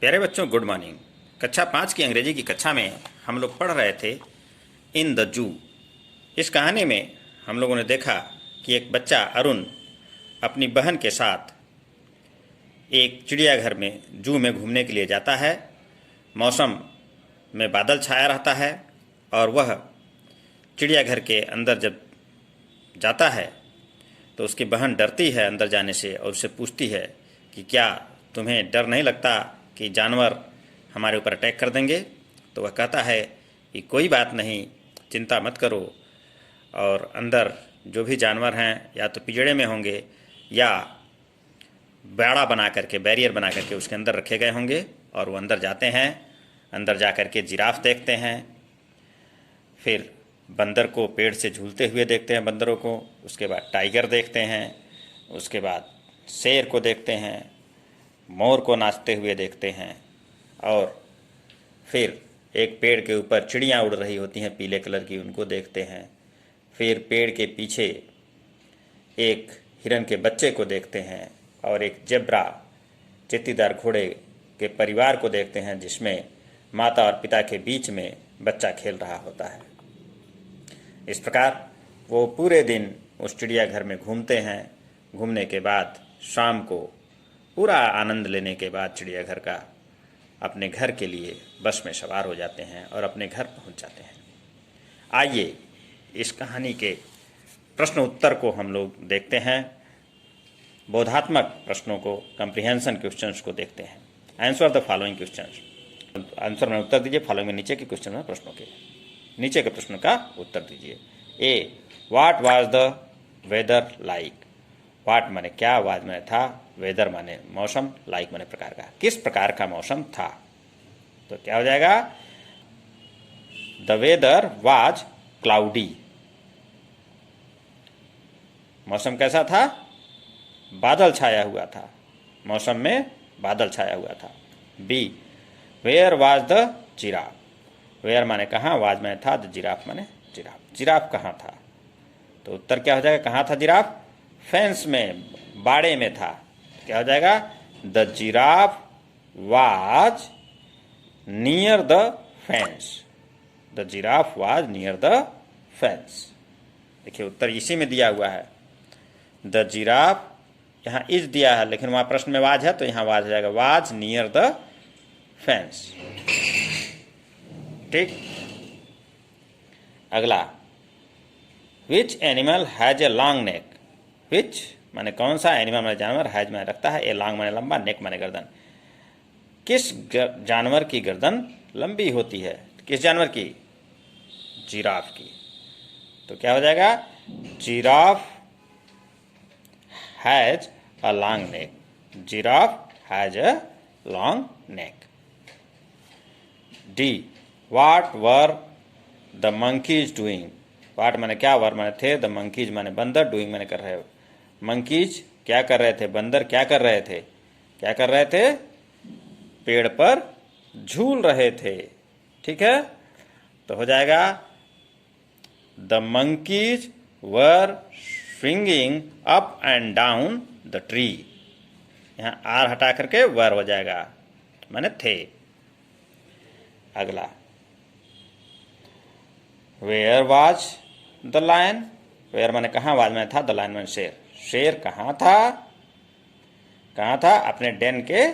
प्यारे बच्चों, good morning. कक्षा 5 की अंग्रेजी की कक्षा में हम लोग पढ़ रहे थे इन द जू। इस कहानी में हम लोगों ने देखा कि एक बच्चा अरुण अपनी बहन के साथ एक चिड़ियाघर में जू में घूमने के लिए जाता है। मौसम में बादल छाया रहता है और वह चिड़ियाघर के अंदर जब जाता है तो उसकी बहन डरती है अंदर जाने से और उससे पूछती है कि क्या तुम्हें डर नहीं लगता कि जानवर हमारे ऊपर अटैक कर देंगे। तो वह कहता है कि कोई बात नहीं, चिंता मत करो, और अंदर जो भी जानवर हैं या तो पिंजड़े में होंगे या बाड़ा बना करके, बैरियर बना करके उसके अंदर रखे गए होंगे। और वो अंदर जाते हैं। अंदर जा कर के जिराफ देखते हैं, फिर बंदर को पेड़ से झूलते हुए देखते हैं बंदरों को, उसके बाद टाइगर देखते हैं, उसके बाद शेर को देखते हैं, मोर को नाचते हुए देखते हैं, और फिर एक पेड़ के ऊपर चिड़ियाँ उड़ रही होती हैं पीले कलर की, उनको देखते हैं। फिर पेड़ के पीछे एक हिरन के बच्चे को देखते हैं और एक जेब्रा चेतीदार घोड़े के परिवार को देखते हैं जिसमें माता और पिता के बीच में बच्चा खेल रहा होता है। इस प्रकार वो पूरे दिन उस चिड़ियाघर में घूमते हैं। घूमने के बाद शाम को पूरा आनंद लेने के बाद चिड़ियाघर का अपने घर के लिए बस में सवार हो जाते हैं और अपने घर पहुंच जाते हैं। आइए इस कहानी के प्रश्न उत्तर को हम लोग देखते हैं। बोधात्मक प्रश्नों को, कंप्रीहेंशन क्वेश्चंस को देखते हैं। Answer the following questions. Answer में उत्तर दीजिए। फॉलोइंग में नीचे के क्वेश्चन में प्रश्नों के नीचे के प्रश्न का उत्तर दीजिए। A, what was the weather like. What माने क्या, वाज माने था, वेदर माने मौसम, लाइक माने प्रकार का। किस प्रकार का मौसम था? तो क्या हो जाएगा? The weather was cloudy. मौसम कैसा था? बादल छाया हुआ था। मौसम में बादल छाया हुआ था। B, where was the giraffe. Where माने कहाँ, वाज माने था, द जिराफ माने जिराफ। जिराफ कहाँ था? तो उत्तर क्या हो जाएगा? कहाँ था जिराफ? फेंस में, बाड़े में था। क्या हो जाएगा? The giraffe was near the fence. The giraffe was near the fence. देखिए उत्तर इसी में दिया हुआ है। द जिराफ, यहाँ इज दिया है लेकिन वहाँ प्रश्न में वाज है तो यहाँ वाज हो जाएगा, वाज नियर द फेंस। ठीक। अगला, which animal has a long neck. Which माने कौन सा, एनिमल माने जानवर, हैज माने रखता है, ए लॉन्ग माने लंबा, नेक माने गर्दन। किस जानवर की गर्दन लंबी होती है? किस जानवर की? जिराफ की। तो क्या हो जाएगा? Giraffe has a long neck. Giraffe has a long neck. D, what were the monkeys doing. What माने क्या, वर माने थे, द मंकीज माने बंदर, डूइंग माने कर रहे हो। मंकीज क्या कर रहे थे? बंदर क्या कर रहे थे? क्या कर रहे थे? पेड़ पर झूल रहे थे। ठीक है, तो हो जाएगा the monkeys were swinging up and down the tree. यहाँ आर हटा करके वर हो जाएगा, माने थे। अगला, where was the lion. Where माने कहाँ, वाज माने था, द लायन माने शेर। शेर कहाँ था? कहाँ था? अपने डेन के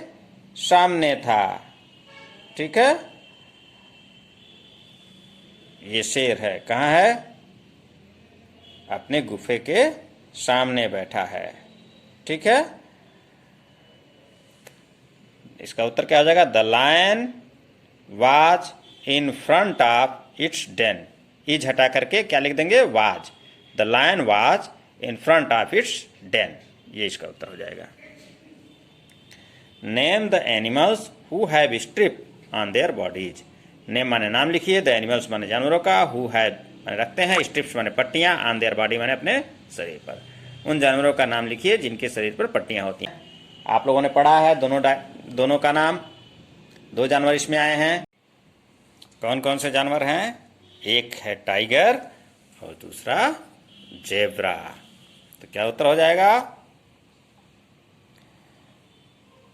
सामने था। ठीक है, ये शेर है, कहाँ है? अपने गुफे के सामने बैठा है। ठीक है, इसका उत्तर क्या हो जाएगा? The lion was in front of its den. Is हटा करके क्या लिख देंगे? Was. The lion was in front of its den. ये इसका उत्तर हो जाएगा। Name the animals who have strip on their bodies. Name माने नाम लिखिए, द एनिमल्स माने जानवरों का, हु हैव माने रखते हैं, स्ट्रिप्स माने पट्टियां, ऑन देयर बॉडी माने अपने शरीर पर। उन जानवरों का नाम लिखिए जिनके शरीर पर पट्टियां होती हैं। आप लोगों ने पढ़ा है दोनों का नाम। दो जानवर इसमें आए हैं। कौन कौन से जानवर हैं? एक है टाइगर और दूसरा जेब्रा। तो क्या उत्तर हो जाएगा?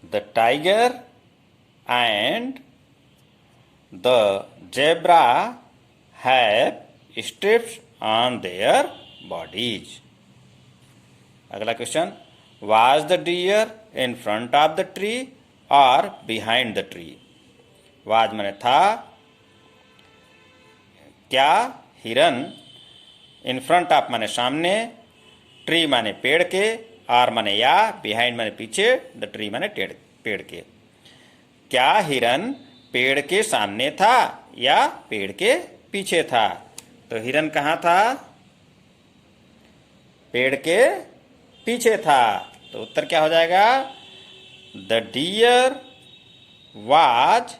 The tiger and the zebra have strips on their bodies. अगला question, was the deer in front of the tree or behind the tree? was माने था, क्या हिरन, इन फ्रंट ऑफ माने सामने, ट्री माने पेड़ के, आर माने या, बिहाइंड माने पीछे, द ट्री माने पेड़ के, क्या हिरन पेड़ के सामने था या पेड़ के पीछे था? तो हिरन कहाँ था? पेड़ के पीछे था। तो उत्तर क्या हो जाएगा? The deer was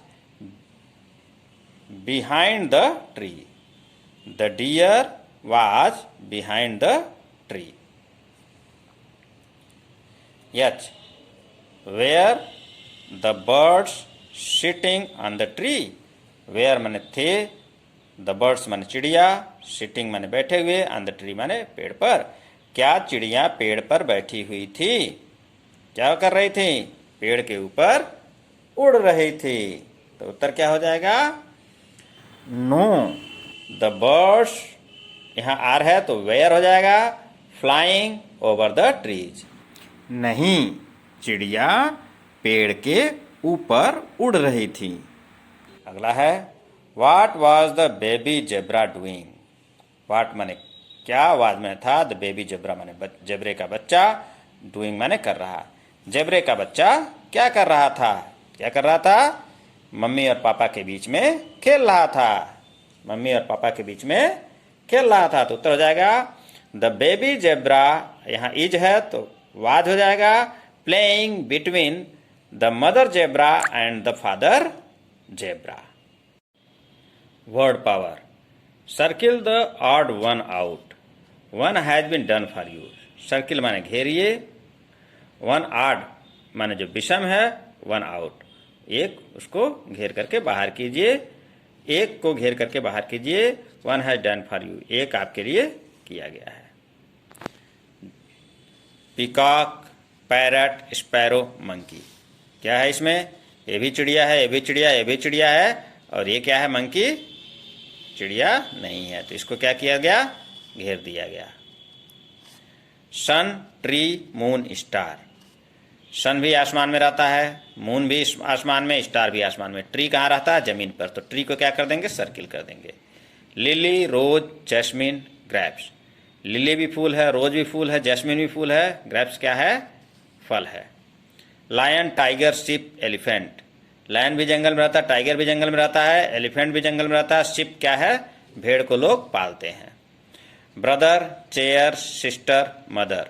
behind the tree. The deer was behind the tree. H, where the birds sitting on the tree? where माने थे, the birds माने चिड़िया, sitting माने बैठे हुए, on the tree माने पेड़ पर। क्या चिड़िया पेड़ पर बैठी हुई थी? क्या कर रही थी? पेड़ के ऊपर उड़ रही थी। तो उत्तर क्या हो जाएगा? नो, द बर्ड्स, यहाँ आर है तो वेयर हो जाएगा, फ्लाइंग ओवर द ट्रीज। नहीं, चिड़िया पेड़ के ऊपर उड़ रही थी। अगला है, what was the baby zebra doing? What माने क्या, वाज माने था, द बेबी जेब्रा माने जेब्रे का बच्चा, डूइंग माने कर रहा। जेब्रे का बच्चा क्या कर रहा था? क्या कर रहा था? मम्मी और पापा के बीच में खेल रहा था। मम्मी और पापा के बीच में खेल रहा था। तो उत्तर हो जाएगा द बेबी जेब्रा, यहाँ इज है तो वाज हो जाएगा, playing between the mother zebra and the father zebra. Word power, circle the odd one out, one has been done for you. Circle माने घेरिए, वन ऑड माने जो विषम है, वन आउट, एक उसको घेर करके बाहर कीजिए, एक को घेर करके बाहर कीजिए। One has done for you, एक आपके लिए किया गया है। पीकॉक, पैरट, स्पैरो, मंकी, क्या है इसमें? ये भी चिड़िया है, ये भी चिड़िया, ये भी चिड़िया है, और ये क्या है? मंकी चिड़िया नहीं है। तो इसको क्या किया गया? घेर दिया गया। सन, ट्री, मून, स्टार। सन भी आसमान में रहता है, मून भी आसमान में, स्टार भी आसमान में। ट्री कहाँ रहता है? जमीन पर। तो ट्री को क्या कर देंगे? सर्किल कर देंगे। लिली, रोज, जैस्मिन, ग्रेप्स। लिली भी फूल है, रोज भी फूल है, जैस्मिन भी फूल है, ग्रेप्स क्या है? फल है। Lion, tiger, ship, elephant. Lion भी जंगल में रहता है, टाइगर भी जंगल में रहता है, एलिफेंट भी जंगल में रहता है, शिप क्या है? भेड़ को लोग पालते हैं। Brother, chair, sister, mother.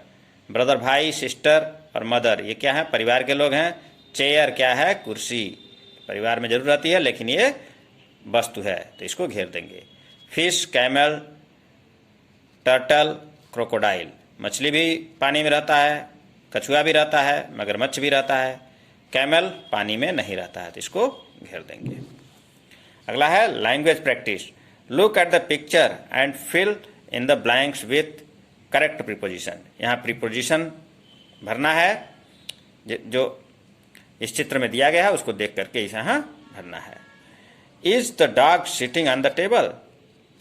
Brother भाई, सिस्टर और मदर ये क्या है? परिवार के लोग हैं। चेयर क्या है? कुर्सी, परिवार में जरूर रहती है लेकिन ये वस्तु है, तो इसको घेर देंगे। Fish, camel, turtle, crocodile. मछली भी पानी में रहता है, कछुआ भी रहता है, मगरमच्छ भी रहता है। कैमल पानी में नहीं रहता है, तो इसको घेर देंगे। अगला है language practice. Look at the picture and fill in the blanks with correct preposition. यहाँ प्रीपोजिशन भरना है, जो इस चित्र में दिया गया है उसको देख करके इसे यहाँ भरना है। Is the dog sitting on the table?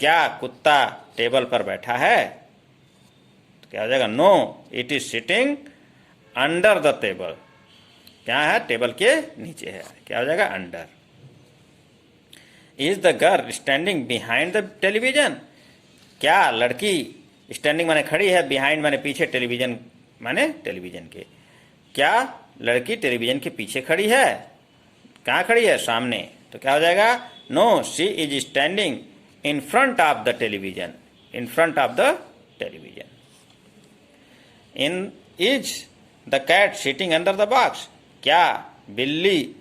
क्या कुत्ता टेबल पर बैठा है? तो क्या हो जाएगा? No, it is sitting under the table. क्या है? टेबल के नीचे है। क्या हो जाएगा? Under. Is the girl standing behind the television? क्या लड़की स्टैंडिंग माने खड़ी है, बिहाइंड माने पीछे, टेलीविजन माने टेलीविजन के। क्या लड़की टेलीविजन के पीछे खड़ी है? कहाँ खड़ी है? सामने। तो क्या हो जाएगा? No, she is standing in front of the television. In front of the television. In is the cat sitting under the box? क्या बिल्ली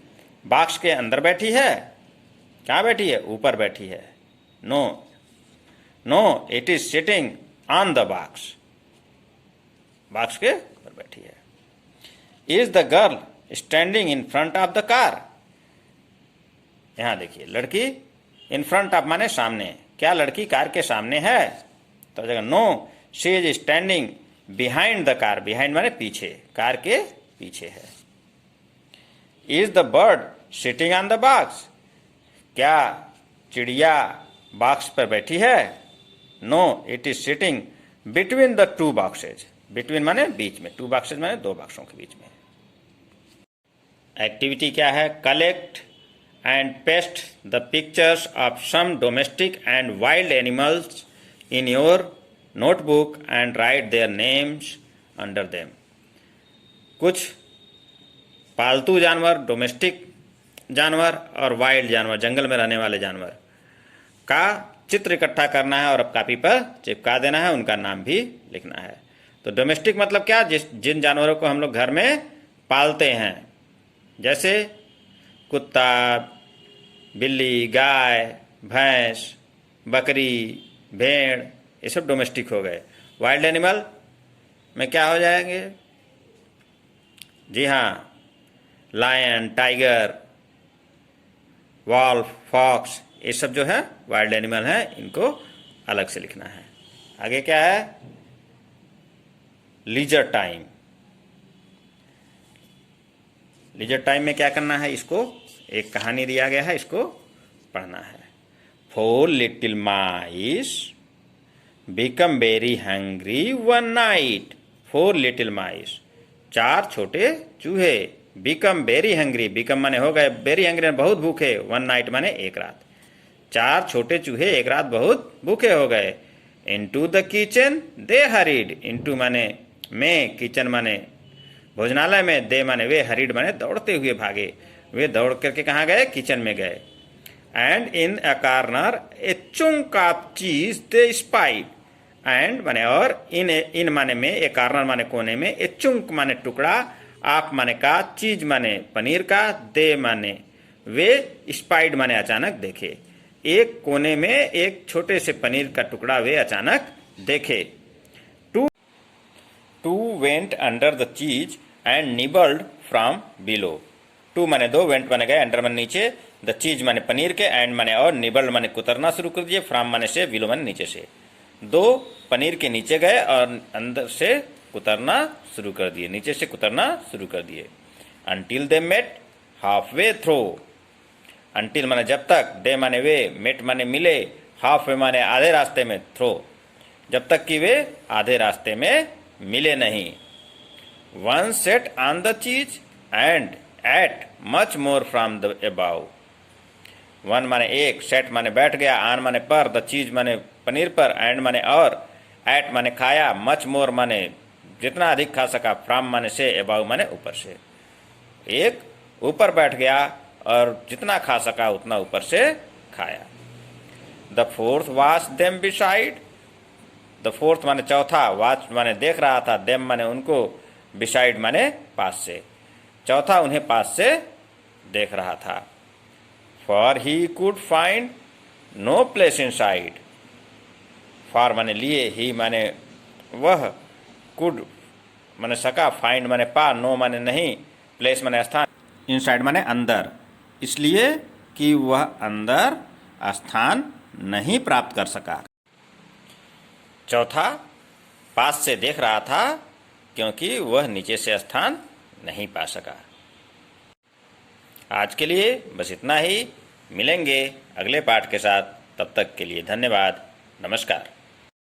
बॉक्स के अंदर बैठी है? कहाँ बैठी है? ऊपर बैठी है। No, no, it is sitting on the box. Box के ऊपर बैठी है। Is the girl standing in front of the car? यहां देखिए, लड़की इन फ्रंट ऑफ माने सामने। क्या लड़की कार के सामने है? तो जगह no, she is standing behind the car. Behind माने पीछे, कार के पीछे है। Is the bird sitting on the box? क्या चिड़िया बॉक्स पर बैठी है? No, it is sitting between the two boxes. Between माने बीच में, टू बॉक्सेज माने दो बॉक्सों के बीच में। एक्टिविटी क्या है? Collect and paste the pictures of some domestic and wild animals in your notebook and write their names under them. कुछ पालतू जानवर, डोमेस्टिक जानवर और वाइल्ड जानवर, जंगल में रहने वाले जानवर का चित्र इकट्ठा करना है और अब कॉपी पर चिपका देना है, उनका नाम भी लिखना है। तो डोमेस्टिक मतलब क्या? जिन जानवरों को हम लोग घर में पालते हैं, जैसे कुत्ता, बिल्ली, गाय, भैंस, बकरी, भेड़, ये सब डोमेस्टिक हो गए। वाइल्ड एनिमल में क्या हो जाएंगे? जी हाँ, लायन, टाइगर, वॉल्फ, फॉक्स, ये सब जो है वाइल्ड एनिमल है, इनको अलग से लिखना है। आगे क्या है? Leisure time. लीजर टाइम में क्या करना है? इसको एक कहानी दिया गया है, इसको पढ़ना है। 4 little mice become very hungry one night. 4 little mice, 4 छोटे चूहे, बिकम वेरी हंग्री, बिकम माने हो गए, वेरी हंग्री बहुत भूखे, वन नाइट माने एक रात। 4 छोटे चूहे एक रात बहुत भूखे हो गए। Into the kitchen they hurried. Into माने में, किचन माने भोजनालय में, दे माने वे, हरीड माने दौड़ते हुए भागे। वे दौड़ करके कहाँ गए? किचन में गए। And in a corner a chunk of cheese they spied. And माने और, इन माने में, ए कॉर्नर माने कोने में, ए चुंक माने टुकड़ा, ऑफ माने का, चीज माने पनीर का, दे माने वे, स्पाइड माने अचानक देखे। एक कोने में एक छोटे से पनीर का टुकड़ा वे अचानक देखे। Two went under the cheese and nibbled from below. Two माने दो, वेंट माने गए, अंडर माने नीचे, द चीज माने पनीर के, एंड माने और, निबल्ड माने कुतरना शुरू कर दिए, फ्रॉम माने से, बिलो माने नीचे से। दो पनीर के नीचे गए और अंदर से कुतरना शुरू कर दिए, नीचे से कुतरना शुरू कर दिए। Until they met half way through. Until माने जब तक, डे माने वे, मेट माने मिले, हाफ वे माने आधे रास्ते में, थ्रो जब तक कि वे आधे रास्ते में मिले नहीं। One set on the cheese and eight much more from the above. One माने एक, सेट माने बैठ गया, ऑन माने पर, द चीज माने पनीर पर, एंड माने और, एट माने खाया, मच मोर माने जितना अधिक खा सका, फ्रॉम माने से, अबाउ माने ऊपर से। एक ऊपर बैठ गया और जितना खा सका उतना ऊपर से खाया। The fourth watch them beside. The fourth माने चौथा, वॉच माने देख रहा था, देम माने उनको, बिसाइड माने पास से, चौथा उन्हें पास से देख रहा था। For he could find no place inside. For माने लिए, ही माने वह, कुड माने सका, फाइंड माने पा, नो माने नहीं, प्लेस माने स्थान, इनसाइड माने अंदर, इसलिए कि वह अंदर स्थान नहीं प्राप्त कर सका। चौथा, पास से देख रहा था क्योंकि वह नीचे से स्थान नहीं पा सका। आज के लिए बस इतना ही। मिलेंगे अगले पाठ के साथ, तब तक के लिए धन्यवाद। नमस्कार।